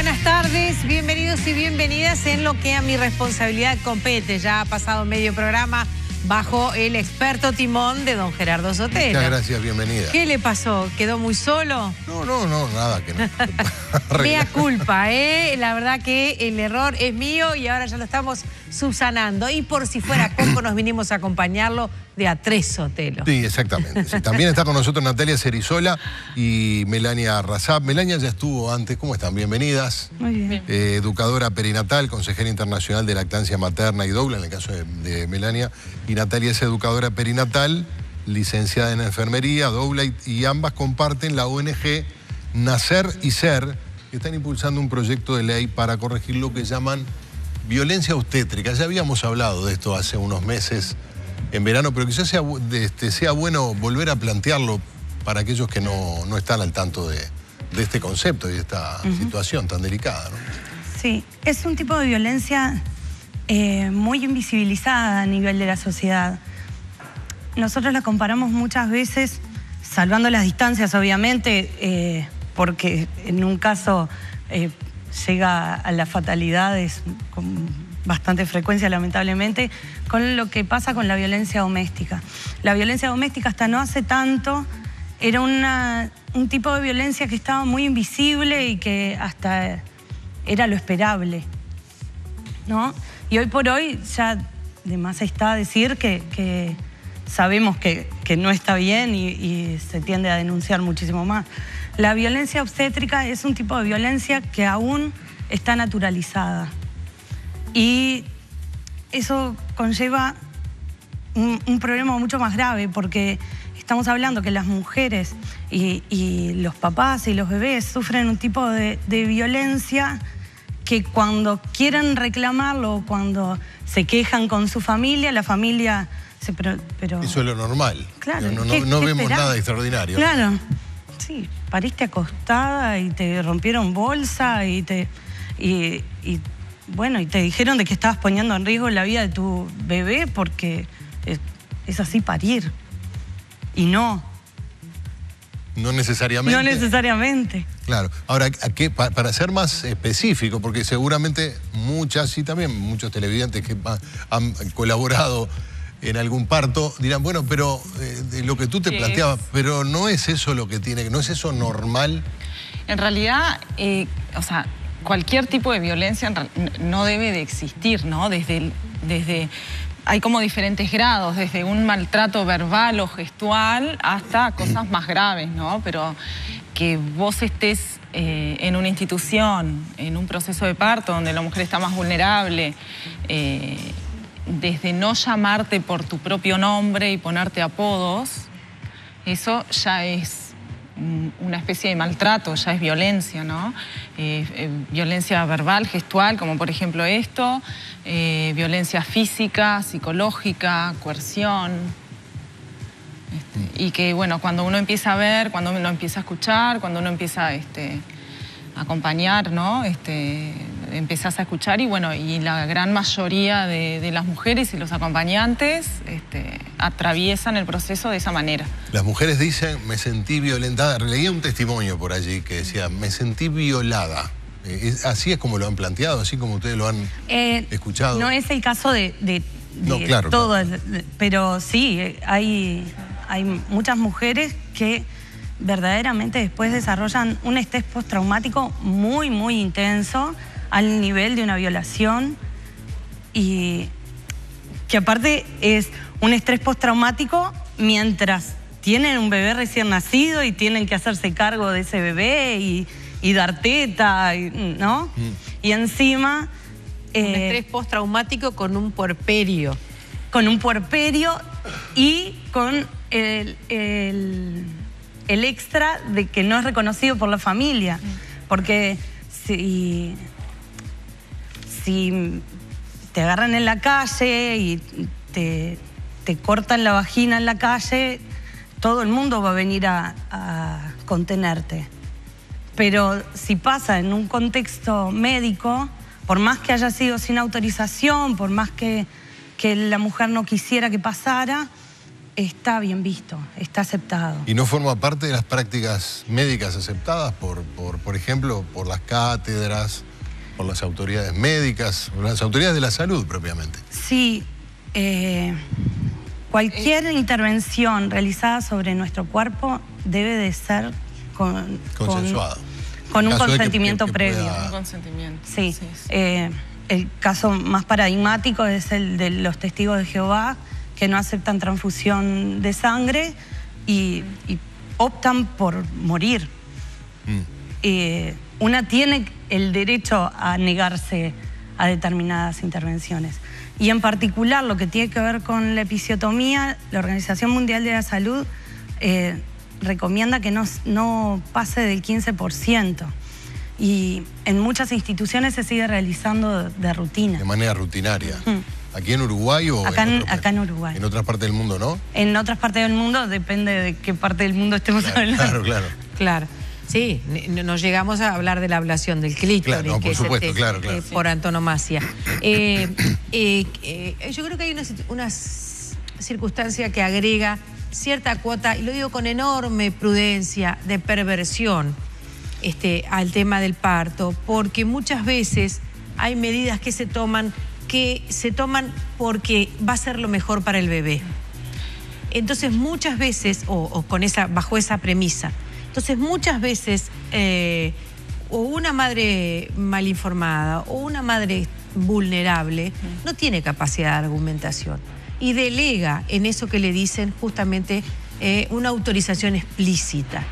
buenas tardes, bienvenidos y bienvenidas en lo que a mi responsabilidad compete. Ya ha pasado medio programa bajo el experto timón de don Gerardo Sotelo. Muchas gracias, bienvenida. ¿Qué le pasó? ¿Quedó muy solo? No, nada que no. Mea culpa, ¿eh? La verdad que el error es mío y ahora ya lo estamos subsanando. Y por si fuera poco, nos vinimos a acompañarlo de A3 Sotelo. Sí, exactamente. Sí. También está con nosotros Natalia Cerizola y Melania Razab. Melania ya estuvo antes. ¿Cómo están? Bienvenidas. Muy bien. Educadora perinatal, consejera internacional de lactancia materna y doula, en el caso de Melania. Y Natalia es educadora perinatal, licenciada en enfermería, doula, y ambas comparten la ONG Nacer y Ser, que están impulsando un proyecto de ley para corregir lo que llaman violencia obstétrica. Ya habíamos hablado de esto hace unos meses en verano, pero quizás sea bueno volver a plantearlo para aquellos que no están al tanto de este concepto y de esta situación tan delicada, ¿no? Sí, es un tipo de violencia muy invisibilizada a nivel de la sociedad. Nosotros la comparamos muchas veces, salvando las distancias obviamente, porque en un caso llega a las fatalidades con bastante frecuencia, lamentablemente, con lo que pasa con la violencia doméstica. La violencia doméstica hasta no hace tanto era un tipo de violencia que estaba muy invisible y que hasta era lo esperable, ¿no? Y hoy por hoy ya de más está decir que sabemos que no está bien y se tiende a denunciar muchísimo más. La violencia obstétrica es un tipo de violencia que aún está naturalizada. Y eso conlleva un problema mucho más grave, porque estamos hablando que las mujeres y los papás y los bebés sufren un tipo de violencia que cuando quieren reclamarlo, cuando se quejan con su familia, la familia... Pero eso es lo normal. Claro, no vemos nada extraordinario. Claro, sí, pariste acostada y te rompieron bolsa y te dijeron de que estabas poniendo en riesgo la vida de tu bebé porque es así parir. Y no. No necesariamente. No necesariamente. Claro. Ahora, para ser más específico, porque seguramente muchas y también muchos televidentes que han colaborado en algún parto dirán, bueno, pero de lo que tú te planteabas, pero no es eso lo que tiene, no es eso normal. En realidad, o sea, cualquier tipo de violencia no debe de existir, ¿no? Hay como diferentes grados, desde un maltrato verbal o gestual hasta cosas más graves, ¿no? Pero que vos estés en una institución, en un proceso de parto donde la mujer está más vulnerable, desde no llamarte por tu propio nombre y ponerte apodos, eso ya es una especie de maltrato, ya es violencia, ¿no? Violencia verbal, gestual, como por ejemplo esto, violencia física, psicológica, coerción. Y que, bueno, cuando uno empieza a ver, cuando uno empieza a escuchar, cuando uno empieza a acompañar, ¿no? Empezás a escuchar y, bueno, y la gran mayoría de las mujeres y los acompañantes atraviesan el proceso de esa manera. Las mujeres dicen, me sentí violentada. Leí un testimonio por allí que decía, me sentí violada. ¿Así es como lo han planteado? ¿Así como ustedes lo han escuchado? No es el caso de no, claro, todo, claro. Pero sí, hay muchas mujeres que verdaderamente después desarrollan un estrés postraumático muy, muy intenso al nivel de una violación, y que aparte es un estrés postraumático mientras tienen un bebé recién nacido y tienen que hacerse cargo de ese bebé y dar teta, ¿no? Y encima... un estrés postraumático con un puerperio. Con un puerperio y con el extra de que no es reconocido por la familia. Porque si te agarran en la calle y te cortan la vagina en la calle, todo el mundo va a venir a contenerte. Pero si pasa en un contexto médico, por más que haya sido sin autorización, por más que la mujer no quisiera que pasara, está bien visto, está aceptado. ¿Y no forma parte de las prácticas médicas aceptadas por ejemplo, por las cátedras, por las autoridades médicas, por las autoridades de la salud propiamente? Sí, cualquier intervención realizada sobre nuestro cuerpo debe de ser consensuado. Con un consentimiento que previo. pueda... Un consentimiento. Sí. Sí, sí. El caso más paradigmático es el de los testigos de Jehová, que no aceptan transfusión de sangre y optan por morir. Una tiene el derecho a negarse a determinadas intervenciones. Y en particular, lo que tiene que ver con la episiotomía, la Organización Mundial de la Salud recomienda que no pase del 15%. Y en muchas instituciones se sigue realizando de rutina. De manera rutinaria. ¿Aquí en Uruguay o acá en Uruguay? En otras partes del mundo, ¿no? En otras partes del mundo, depende de qué parte del mundo estemos hablando. Claro. Sí, no llegamos a hablar de la ablación del clítoris, claro, no, que por supuesto, es claro. por antonomasia. Yo creo que hay una circunstancia que agrega cierta cuota, y lo digo con enorme prudencia, de perversión al tema del parto, porque muchas veces hay medidas que se toman porque va a ser lo mejor para el bebé. Entonces muchas veces, bajo esa premisa, entonces muchas veces o una madre mal informada o una madre vulnerable no tiene capacidad de argumentación y delega en eso que le dicen justamente una autorización explícita.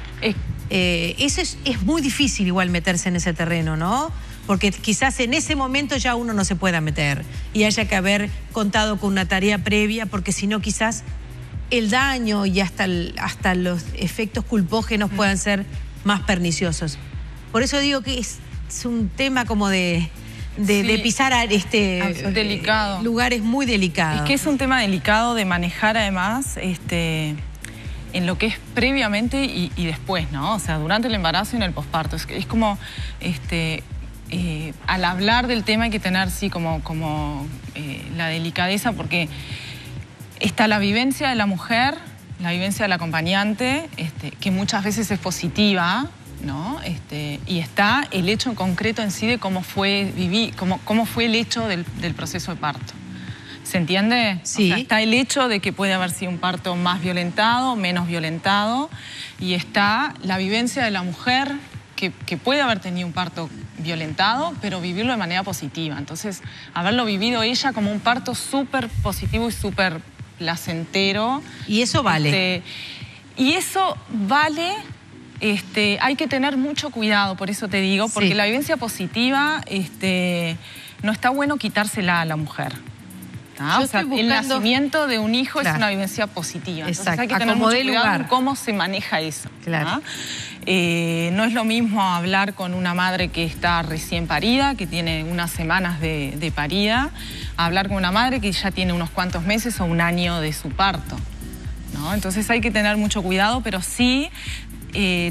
Eso es muy difícil igual meterse en ese terreno, ¿no? Porque quizás en ese momento ya uno no se pueda meter y haya que haber contado con una tarea previa, porque si no quizás el daño y hasta los efectos culpógenos puedan ser más perniciosos. Por eso digo que es un tema como de pisar delicado. Lugares muy delicados. Es que es un tema delicado de manejar además en lo que es previamente y después, ¿no? O sea, durante el embarazo y en el posparto. Es como, al hablar del tema hay que tener, sí, como la delicadeza, porque está la vivencia de la mujer, la vivencia del acompañante, que muchas veces es positiva, ¿no? Y está el hecho en concreto en sí de cómo fue el hecho del proceso de parto. ¿Se entiende? Sí. O sea, está el hecho de que puede haber sido un parto más violentado, menos violentado, y está la vivencia de la mujer que puede haber tenido un parto violentado, pero vivirlo de manera positiva. Entonces, haberlo vivido ella como un parto súper positivo y súper placentero. Y eso vale. Y eso vale. Hay que tener mucho cuidado, por eso te digo, porque sí, la vivencia positiva no está bueno quitársela a la mujer. O sea, el nacimiento de un hijo, claro, es una vivencia positiva. Entonces hay que tener mucho cuidado en cómo se maneja eso. Claro. No es lo mismo hablar con una madre que está recién parida, que tiene unas semanas de parida, a hablar con una madre que ya tiene unos cuantos meses o un año de su parto, ¿no? Entonces hay que tener mucho cuidado, pero sí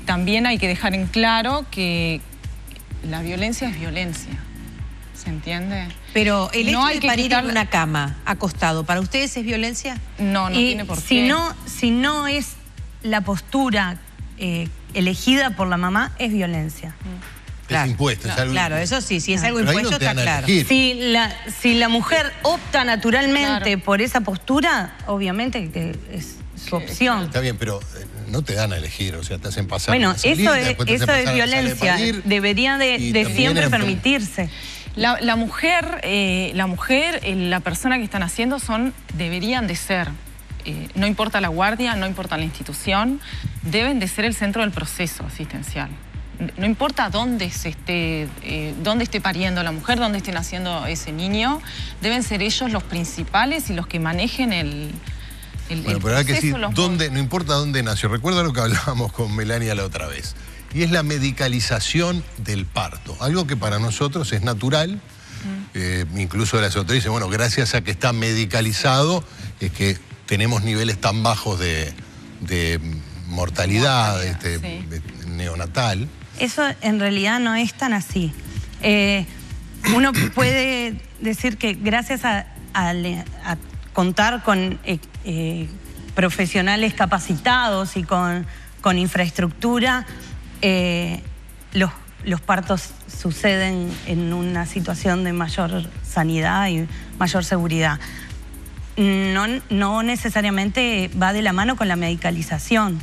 también hay que dejar en claro que la violencia es violencia. ¿Se entiende? Pero el hecho de parir en una cama, acostado, ¿para ustedes es violencia? No tiene por qué. Si no es la postura elegida por la mamá, es violencia. Claro, es impuesto, claro, es algo claro, eso sí, si es algo impuesto está claro. Si la mujer opta naturalmente por esa postura, obviamente que es su opción. Está bien, pero no te dan a elegir, o sea, te hacen pasar. Bueno, eso es violencia, debería de siempre permitirse. La mujer, la persona que están haciendo deberían de ser, no importa la guardia, no importa la institución, deben de ser el centro del proceso asistencial. No importa dónde esté pariendo la mujer, dónde esté naciendo ese niño, deben ser ellos los principales y los que manejen el bueno, pero hay que decir, no importa dónde nació. Recuerda lo que hablábamos con Melania la otra vez. Y es la medicalización del parto. Algo que para nosotros es natural. Incluso las autoridades dicen, bueno, gracias a que está medicalizado, es que tenemos niveles tan bajos de mortalidad, de neonatal. Eso en realidad no es tan así. Uno puede decir que gracias a contar con profesionales capacitados y con infraestructura, los partos suceden en una situación de mayor sanidad y mayor seguridad. No necesariamente va de la mano con la medicalización,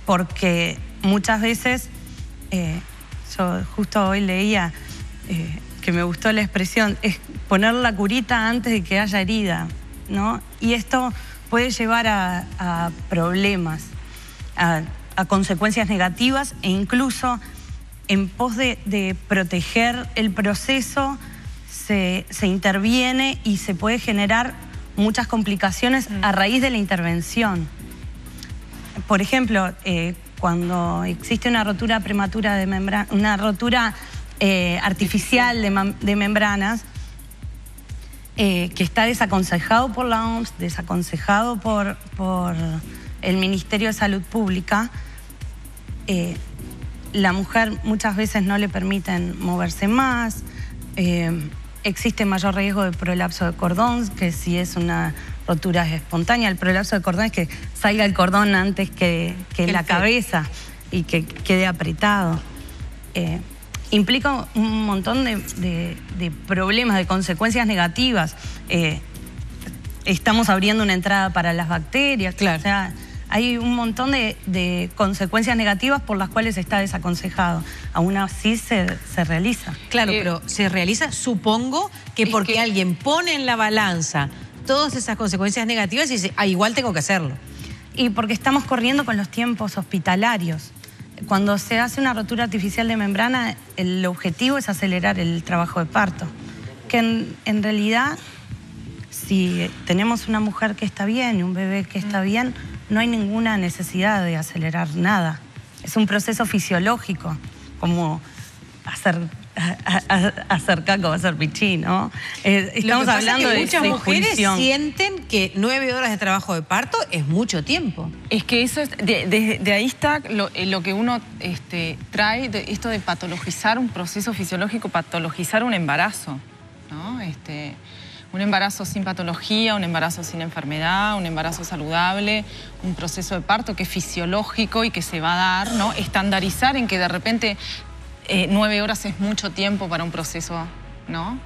porque muchas veces, yo justo hoy leía que me gustó la expresión, es poner la curita antes de que haya herida, ¿no? Y esto puede llevar a problemas, a consecuencias negativas, e incluso en pos de proteger el proceso se interviene y se puede generar muchas complicaciones a raíz de la intervención. Por ejemplo, cuando existe una rotura prematura de membrana, una rotura artificial de membranas, que está desaconsejado por la OMS, desaconsejado por el Ministerio de Salud Pública, la mujer muchas veces no le permiten moverse más, existe mayor riesgo de prolapso de cordón, que si es una rotura espontánea. El prolapso de cordón es que salga el cordón antes que la cabeza y que quede apretado. Implica un montón de problemas, de consecuencias negativas. Estamos abriendo una entrada para las bacterias. Claro. O sea, hay un montón de consecuencias negativas por las cuales está desaconsejado. Aún así se realiza. Claro, pero se realiza, supongo, que porque alguien pone en la balanza todas esas consecuencias negativas y dice, igual tengo que hacerlo. Y porque estamos corriendo con los tiempos hospitalarios. Cuando se hace una rotura artificial de membrana, el objetivo es acelerar el trabajo de parto. Que en realidad, si tenemos una mujer que está bien y un bebé que está bien, no hay ninguna necesidad de acelerar nada. Es un proceso fisiológico, como hacer caco, hacer pichí, ¿no? Estamos hablando de muchas mujeres sienten que 9 horas de trabajo de parto es mucho tiempo. Es que eso es, de ahí está lo que uno trae, esto de patologizar un proceso fisiológico, patologizar un embarazo, ¿no? Un embarazo sin patología, un embarazo sin enfermedad, un embarazo saludable, un proceso de parto que es fisiológico y que se va a dar, ¿no? Estandarizar en que de repente 9 horas es mucho tiempo para un proceso, ¿no?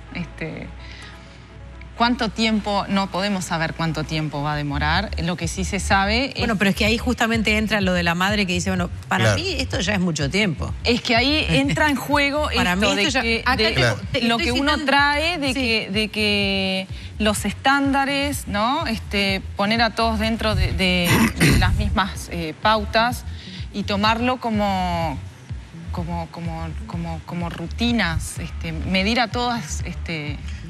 ¿Cuánto tiempo? No podemos saber cuánto tiempo va a demorar. Lo que sí se sabe... Bueno, pero es que ahí justamente entra lo de la madre que dice, bueno, para mí esto ya es mucho tiempo. Es que ahí entra en juego para esto mí esto de lo que uno trae, de que los estándares, ¿no? Poner a todos dentro de las mismas pautas y tomarlo como rutinas, medir a todas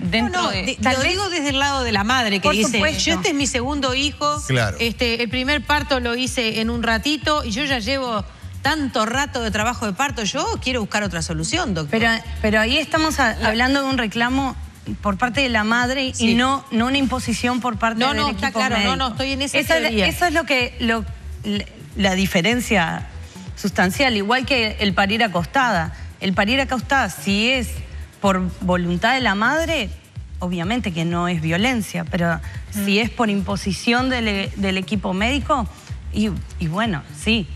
dentro de... Lo digo desde el lado de la madre que dice, yo este es mi segundo hijo, claro. El primer parto lo hice en un ratito y yo ya llevo tanto rato de trabajo de parto, yo quiero buscar otra solución, doctor. Pero ahí estamos hablando de un reclamo por parte de la madre y no una imposición por parte del equipo está claro, médico. no, estoy en esa teoría. Eso es la diferencia sustancial, igual que el parir acostada. El parir acostada, si es por voluntad de la madre, obviamente que no es violencia, pero si es por imposición del equipo médico, y bueno, sí.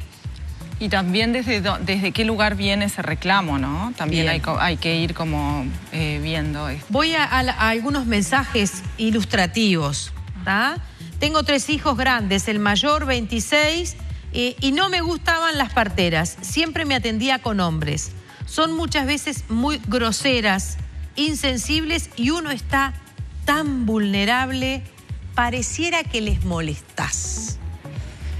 Y también desde qué lugar viene ese reclamo, ¿no? También hay que ir como viendo esto. Voy a algunos mensajes ilustrativos, ¿tá? Tengo 3 hijos grandes, el mayor 26, y no me gustaban las parteras, siempre me atendía con hombres. Son muchas veces muy groseras, insensibles y uno está tan vulnerable, pareciera que les molestás.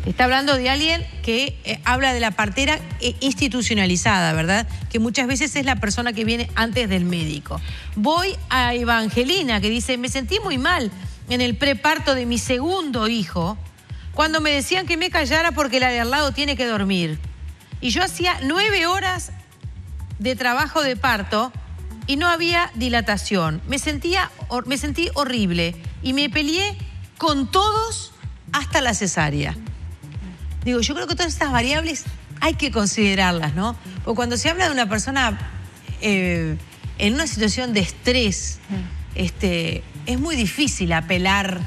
Está hablando de alguien que habla de la partera institucionalizada, ¿verdad? Que muchas veces es la persona que viene antes del médico. Voy a Evangelina, que dice, me sentí muy mal en el preparto de mi segundo hijo, cuando me decían que me callara porque la de al lado tiene que dormir. Y yo hacía 9 horas de trabajo de parto y no había dilatación. Me sentí horrible y me peleé con todos hasta la cesárea. Digo, yo creo que todas estas variables hay que considerarlas, ¿no? Porque cuando se habla de una persona en una situación de estrés, es muy difícil apelar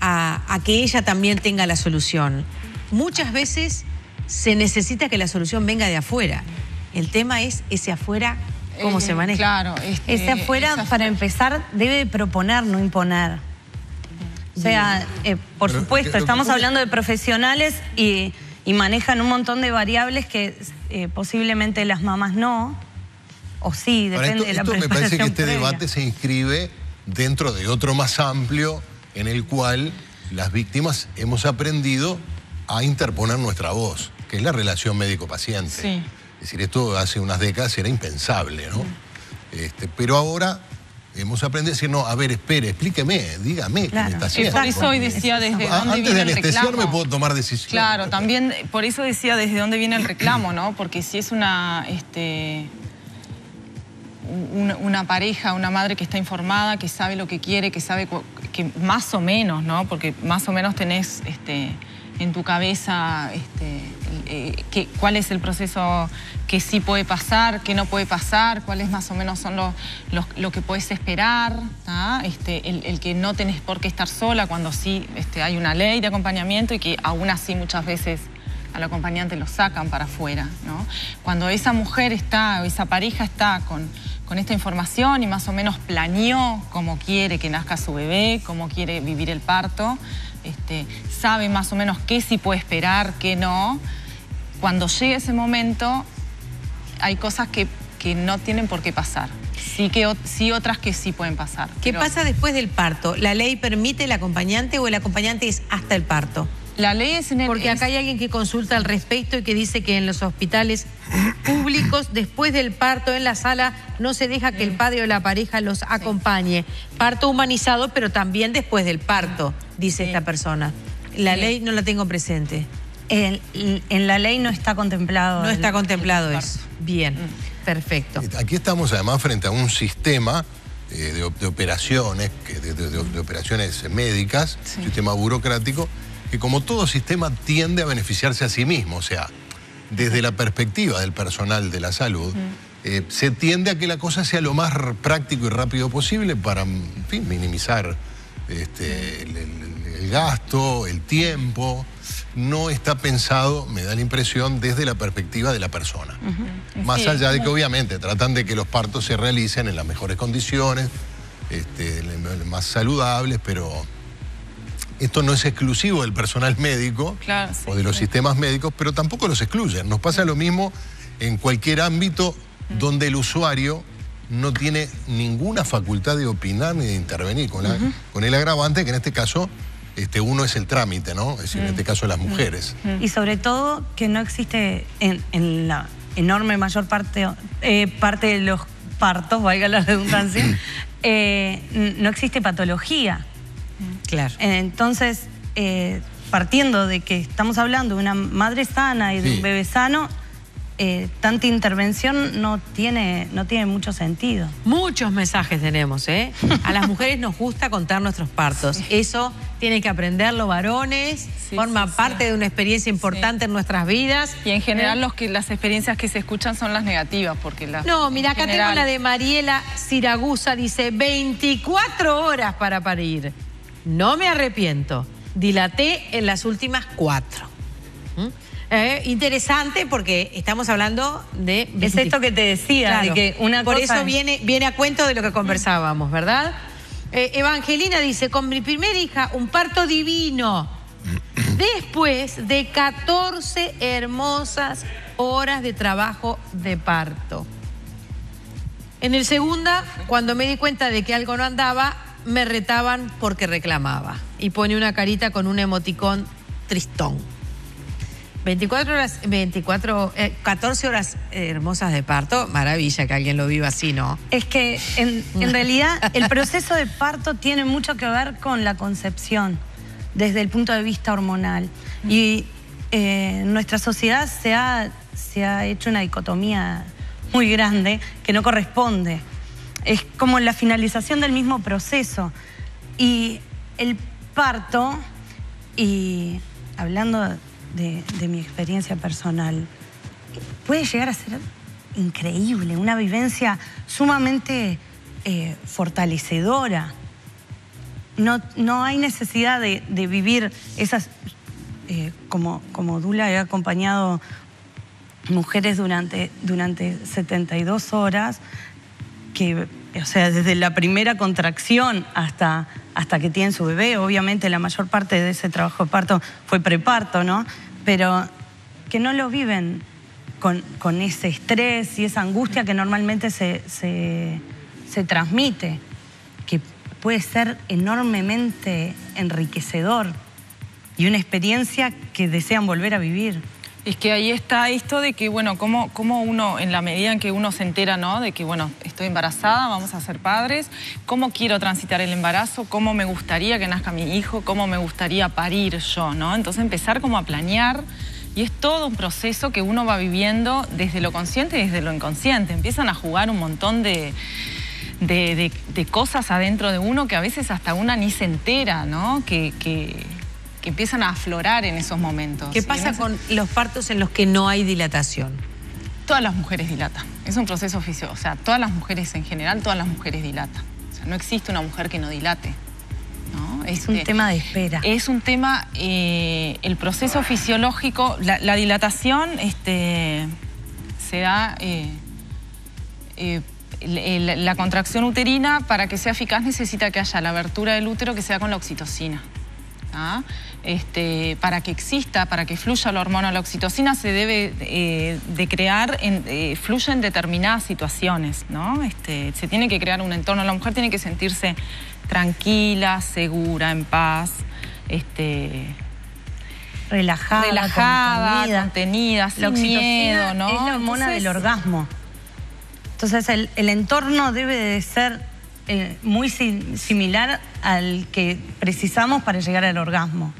a que ella también tenga la solución. Muchas veces se necesita que la solución venga de afuera. El tema es ese afuera, cómo se maneja. Claro. Ese afuera, para empezar, debe proponer, no imponer. O sea, por supuesto, estamos hablando de profesionales y manejan un montón de variables que posiblemente las mamás no, o sí, depende de la preparación. Me parece que este previa. debate se inscribe dentro de otro más amplio en el cual las víctimas hemos aprendido a interponer nuestra voz, que es la relación médico-paciente. Sí. Es decir, esto hace unas décadas era impensable, ¿no? Pero ahora hemos aprendido a decir, no, a ver, espere, explíqueme, dígame qué me está haciendo. Por eso hoy decía desde dónde viene el reclamo. Antes de anestesiarme puedo tomar decisiones. Claro, también, por eso decía desde dónde viene el reclamo, ¿no? Porque si es una pareja, una madre que está informada, que sabe lo que quiere, que sabe que más o menos, ¿no? Porque más o menos tenés en tu cabeza cuál es el proceso que sí puede pasar, que no puede pasar, cuáles más o menos son lo que puedes esperar, ¿tá? El que no tenés por qué estar sola cuando sí hay una ley de acompañamiento y que aún así muchas veces al acompañante lo sacan para afuera, ¿no? Cuando esa mujer está, o esa pareja está con esta información y más o menos planeó cómo quiere que nazca su bebé, cómo quiere vivir el parto, sabe más o menos qué sí puede esperar, qué no. Cuando llegue ese momento, hay cosas que no tienen por qué pasar. Sí otras que sí pueden pasar. ¿Qué pasa después del parto? ¿La ley permite el acompañante o el acompañante es hasta el parto? La ley es en el... Porque acá hay alguien que consulta al respecto y que dice que en los hospitales públicos, después del parto en la sala, no se deja que el padre o la pareja los acompañe. Parto humanizado, pero también después del parto, dice esta persona. La ley no la tengo presente. En la ley no está contemplado. No está contemplado eso. Bien, perfecto. Aquí estamos además frente a un sistema de operaciones, de operaciones médicas, sistema burocrático, que como todo sistema tiende a beneficiarse a sí mismo. O sea, desde la perspectiva del personal de la salud, se tiende a que la cosa sea lo más práctico y rápido posible para, en fin, minimizar el gasto, el tiempo. No está pensado, me da la impresión, desde la perspectiva de la persona. Más allá de que obviamente tratan de que los partos se realicen en las mejores condiciones, más saludables, pero esto no es exclusivo del personal médico o de los sistemas médicos, pero tampoco los excluyen. Nos pasa lo mismo en cualquier ámbito donde el usuario no tiene ninguna facultad de opinar ni de intervenir, con el agravante que en este caso uno es el trámite, ¿no? Es decir, en este caso las mujeres. Y sobre todo que no existe en la enorme mayor parte de los partos, valga la redundancia, no existe patología. Claro. Entonces, partiendo de que estamos hablando de una madre sana y de un bebé sano, tanta intervención no tiene mucho sentido. Muchos mensajes tenemos, ¿eh? A las mujeres nos gusta contar nuestros partos. Eso tienen que aprenderlo varones, forma parte de una experiencia importante en nuestras vidas. Y en general las experiencias que se escuchan son las negativas, porque No, mira, acá tengo la de Mariela Siragusa, dice 24 horas para parir. No me arrepiento. Dilaté en las últimas 4. Interesante porque estamos hablando de... Es esto que te decía, claro, de que una por cosa... eso viene a cuento de lo que conversábamos, ¿verdad? Evangelina dice, con mi primera hija, un parto divino. Después de 14 hermosas horas de trabajo de parto. En el segunda, cuando me di cuenta de que algo no andaba, me retaban porque reclamaba. Y pone una carita con un emoticón tristón. 14 horas hermosas de parto, maravilla que alguien lo viva así, ¿no? Es que en realidad el proceso de parto tiene mucho que ver con la concepción desde el punto de vista hormonal. Y nuestra sociedad se ha hecho una dicotomía muy grande que no corresponde. Es como la finalización del mismo proceso. Y el parto, y hablando de mi experiencia personal, puede llegar a ser increíble, una vivencia sumamente fortalecedora. no hay necesidad de vivir esas... como Dula he acompañado mujeres durante 72 horas, que, o sea, desde la primera contracción hasta que tienen su bebé. Obviamente la mayor parte de ese trabajo de parto fue preparto, ¿no? Pero que no lo viven con ese estrés y esa angustia que normalmente se transmite, que puede ser enormemente enriquecedor y una experiencia que desean volver a vivir. Es que ahí está esto de que, bueno, cómo uno, en la medida en que uno se entera, ¿no? De que, bueno, estoy embarazada, vamos a ser padres, cómo quiero transitar el embarazo, cómo me gustaría que nazca mi hijo, cómo me gustaría parir yo, ¿no? Entonces empezar como a planear, y es todo un proceso que uno va viviendo desde lo consciente y desde lo inconsciente. Empiezan a jugar un montón de cosas adentro de uno que a veces hasta una ni se entera, ¿no? Que empiezan a aflorar en esos momentos. ¿Qué pasa con los partos en los que no hay dilatación? Todas las mujeres dilatan. Es un proceso fisiológico. O sea, todas las mujeres en general, todas las mujeres dilatan. O sea, no existe una mujer que no dilate, ¿no? Es un tema de espera. Es un tema, el proceso fisiológico, la dilatación se da... la contracción uterina, para que sea eficaz, necesita que haya la abertura del útero que sea con la oxitocina. Para que exista, para que fluya la hormona la oxitocina, se debe de crear, fluye en determinadas situaciones, ¿no? Se tiene que crear un entorno, la mujer tiene que sentirse tranquila, segura, en paz, relajada, contenida, sin miedo, ¿no? Es la hormona del orgasmo. Entonces el entorno debe de ser muy similar al que precisamos para llegar al orgasmo.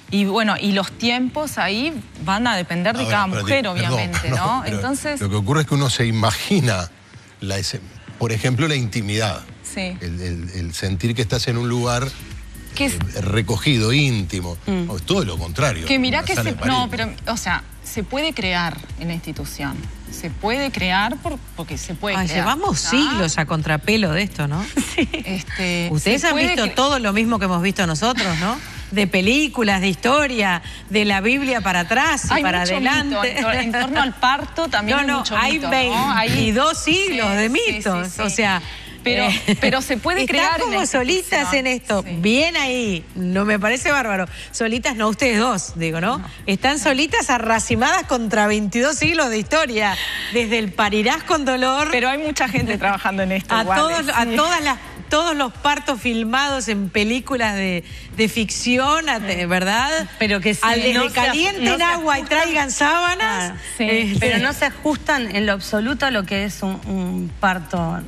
Y bueno, y los tiempos ahí van a depender de cada mujer, obviamente, ¿no? Entonces, lo que ocurre es que uno se imagina, por ejemplo, la intimidad. Sí. El sentir que estás en un lugar recogido, íntimo. No, es todo lo contrario. Que mirá que no, pero, o sea, se puede crear en la institución. Se puede crear porque se puede crear. Llevamos siglos a contrapelo de esto, ¿no? Sí. Ustedes han visto todo lo mismo que hemos visto nosotros, ¿no? De películas, de historia, de la Biblia para atrás y para adelante. Mito. En torno al parto también hay mucho mito. Hay 22 siglos de mitos, sí. O sea... Pero se puede crear. Están como solitas en esto. Sí. Bien ahí. No me parece bárbaro. Solitas, no ustedes dos, digo, ¿no? Están solitas arracimadas contra 22 siglos de historia. Desde el parirás con dolor. Pero hay mucha gente trabajando en esto. Todos los partos filmados en películas de ficción, ¿verdad? Pero que al desde calienten agua y traigan sábanas. Pero no se ajustan en lo absoluto a lo que es un parto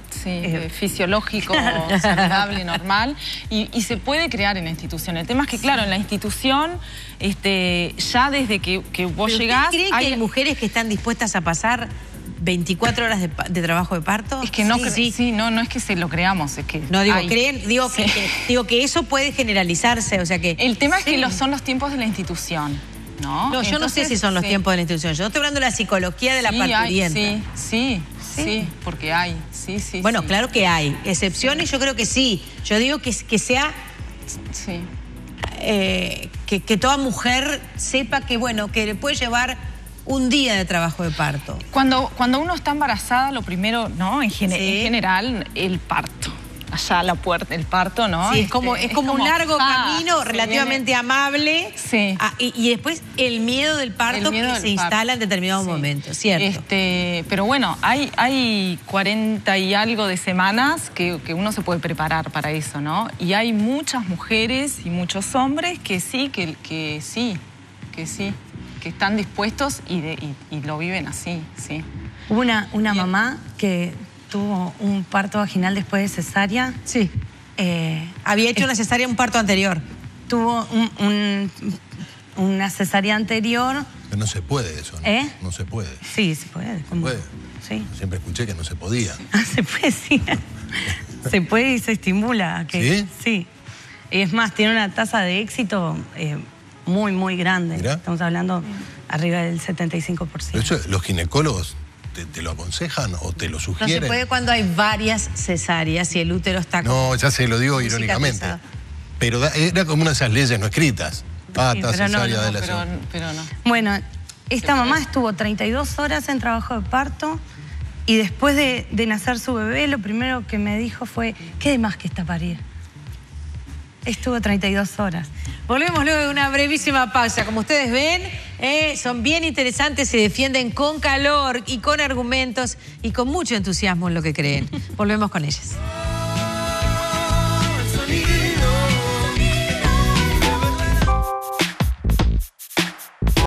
fisiológico, saludable, normal. Y se puede crear en la institución. El tema es que, claro, en la institución, ya desde que vos llegás... ¿Usted cree que hay mujeres que están dispuestas a pasar 24 horas de trabajo de parto? Es que no, no es que se lo creamos, es que no digo digo que eso puede generalizarse, o sea que el tema es que son los tiempos de la institución, ¿no? No, yo no sé si son los tiempos de la institución. Yo estoy hablando de la psicología de la parturienta. Sí, porque hay, Bueno, claro que hay excepciones, yo creo que sí. Yo digo que sea que toda mujer sepa que bueno, que le puede llevar un día de trabajo de parto. Cuando uno está embarazada, lo primero, ¿no? En general, el parto. Allá a la puerta, el parto, ¿no? Sí, es como un largo camino relativamente amable. Sí. Y después el miedo del parto que se instala en determinados momentos, ¿cierto? Pero bueno, hay 40 y algo de semanas que uno se puede preparar para eso, ¿no? Y hay muchas mujeres y muchos hombres que están dispuestos y lo viven así, sí. Hubo una mamá que tuvo un parto vaginal después de cesárea. Sí. Había hecho una cesárea, un parto anterior. Tuvo una cesárea anterior. Pero no se puede eso, ¿no? No se puede. Sí, se puede. ¿Se puede? Sí. Siempre escuché que no se podía. Se puede, sí. Se puede y se estimula. ¿Sí? Sí. Es más, tiene una tasa de éxito muy, muy grande. Mirá. Estamos hablando arriba del 75%. Pero eso, los ginecólogos te lo aconsejan o te lo No sugieren? se puede cuando hay varias cesáreas y el útero está... No, ya se lo digo muy irónicamente. cicatrizado. Pero era como una de esas leyes no escritas. Basta, pero no, cesárea no, de la Pero no. Bueno, esta mamá estuvo 32 horas en trabajo de parto y después de nacer su bebé, lo primero que me dijo fue, ¿qué de más que está parir? Estuvo 32 horas. Volvemos luego de una brevísima pausa. Como ustedes ven, son bien interesantes, se defienden con calor y con argumentos y con mucho entusiasmo en lo que creen. Volvemos con ellas.